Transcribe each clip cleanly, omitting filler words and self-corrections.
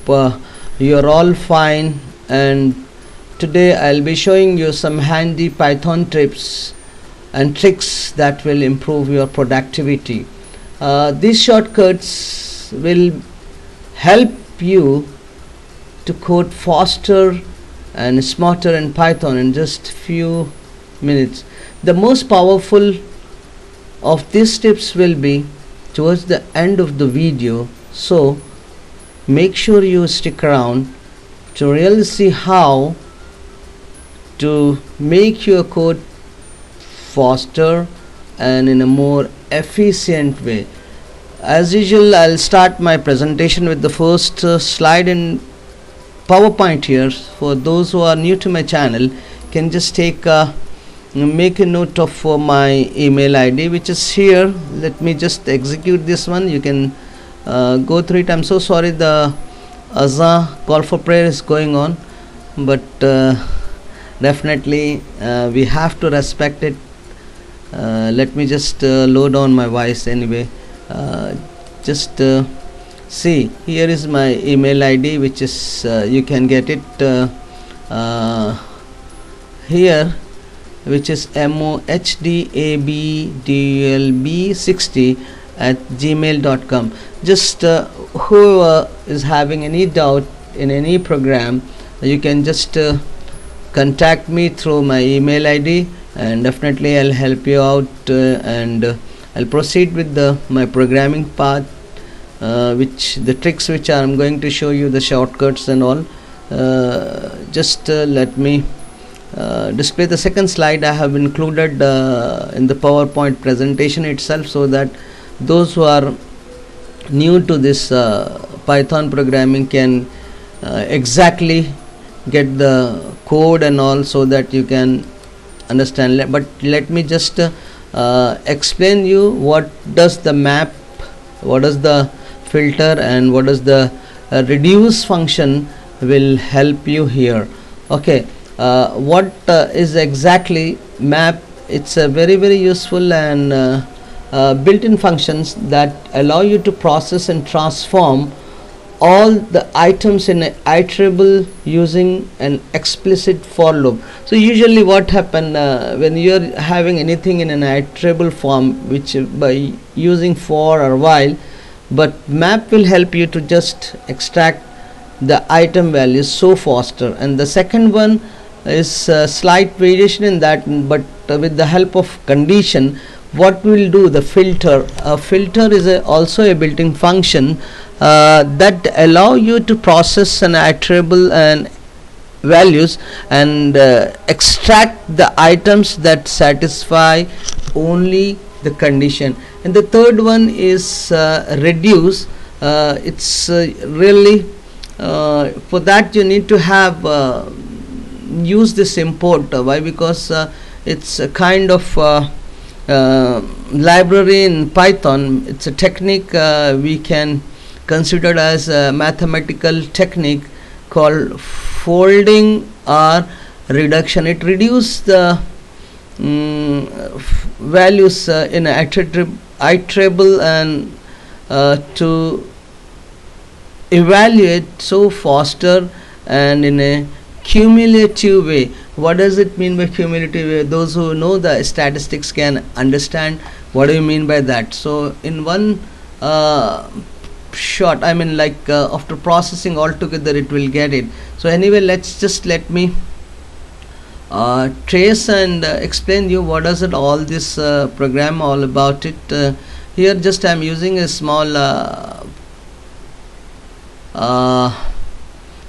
you're all fine, and today I'll be showing you some handy Python tips and tricks that will improve your productivity. These shortcuts will help you to code faster and smarter in Python in just few minutes. The most powerful of these tips will be towards the end of the video, so make sure you stick around to really see how to make your code faster and in a more efficient way. As usual, I'll start my presentation with the first slide in PowerPoint here. For those who are new to my channel, can just make a note of my email ID, which is here. Let me just execute this one. You can go through it. I'm so sorry the Azan call for prayer is going on, but definitely we have to respect it. Let me just load on my voice anyway. Just see, here is my email ID, which is you can get it here, which is mohdabdulb60@gmail.com. Just whoever is having any doubt in any program, you can just contact me through my email ID, and definitely I'll help you out, and I'll proceed with my programming part, which the tricks which I'm going to show you, the shortcuts and all. Just let me display the second slide. I have included in the PowerPoint presentation itself, so that those who are new to this Python programming can exactly get the code and all, so that you can understand. But let me just explain you what does the map, what is the filter, and what is the reduce function will help you here. Okay, what is exactly map? It's a very useful and built-in functions that allow you to process and transform all the items in an iterable using an explicit for loop. So usually what happen when you're having anything in an iterable form, which by using for or while, but map will help you to just extract the item values so faster. And the second one is slight variation in that, but with the help of condition, what we'll do, the filter. Filter is also a built-in function that allow you to process an iterable and values and extract the items that satisfy only the condition. And the third one is reduce. It's really for that you need to have use this import. Why? Because it's a kind of library in Python. It's a technique we can consider as a mathematical technique called folding or reduction. It reduces the values in iterable and to evaluate so faster and in a cumulative way. What does it mean by cumulative way? Those who know the statistics can understand what do you mean by that. So in one shot, I mean, like after processing all together, it will get it. So anyway, let me trace and explain you what does it all this program all about it. Here just I'm using a small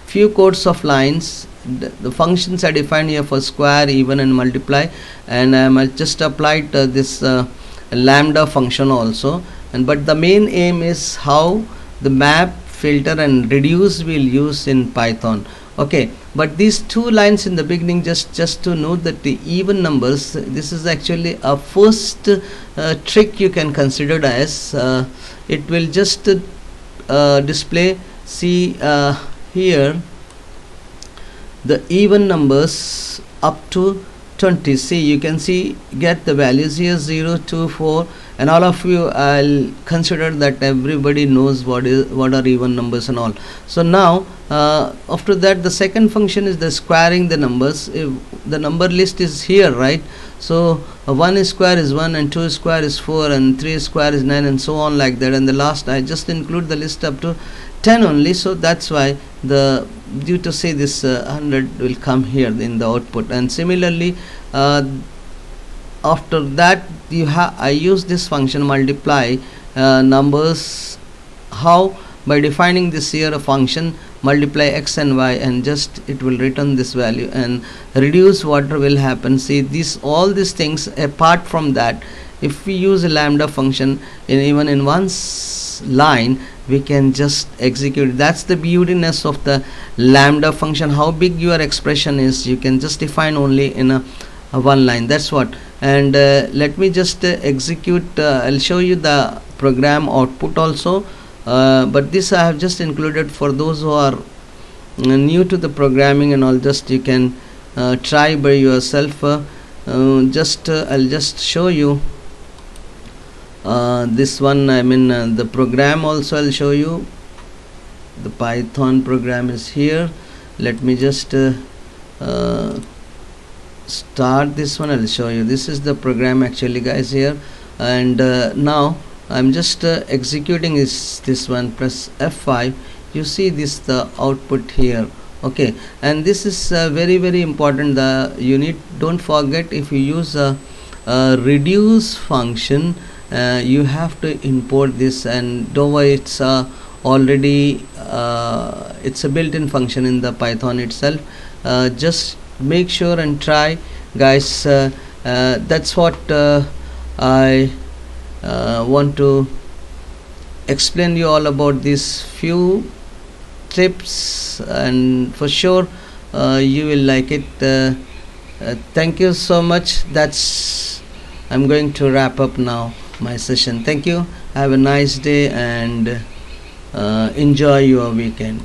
few codes of lines. The functions are defined here for square, even, and multiply, and I just applied this lambda function also. And but the main aim is how the map, filter, and reduce we'll use in Python. Okay, but these two lines in the beginning, just to note that the even numbers, this is actually a first trick you can consider as it will just display. See here the even numbers up to 20. See, you can see get the values here 0, 2, 4, and all of you, I'll consider that everybody knows what are even numbers and all. So now after that, the second function is the squaring the numbers. If the number list is here, right? So 1 square is 1, and 2 square is 4, and 3 square is 9, and so on like that. And the last, I just include the list up to 10 only, so that's why the due to say this 100 will come here in the output. And similarly, after that, I use this function multiply numbers. How? By defining this here a function multiply x and y, and just it will return this value, and reduce what will happen. See, all these things. Apart from that, if we use a lambda function even in one line, we can just execute. That's the beautiness of the lambda function. How big your expression is, you can just define only in a one line. That's what. And let me just execute. I'll show you the program output also, but this I have just included for those who are new to the programming and all. Just you can try by yourself. I'll just show you this one. I mean the program also I'll show you. The Python program is here. Let me just start this one. I'll show you. This is the program actually, guys, here. And now I'm just executing this one. Press F5. You see this the output here. Okay, and this is very important. Don't forget, if you use a reduce function, you have to import this. And don't worry, it's already it's a built-in function in the Python itself. Just make sure and try, guys. That's what I want to explain you all about these few tips, and for sure you will like it. Thank you so much. I'm going to wrap up now my session. Thank you. Have a nice day, and enjoy your weekend.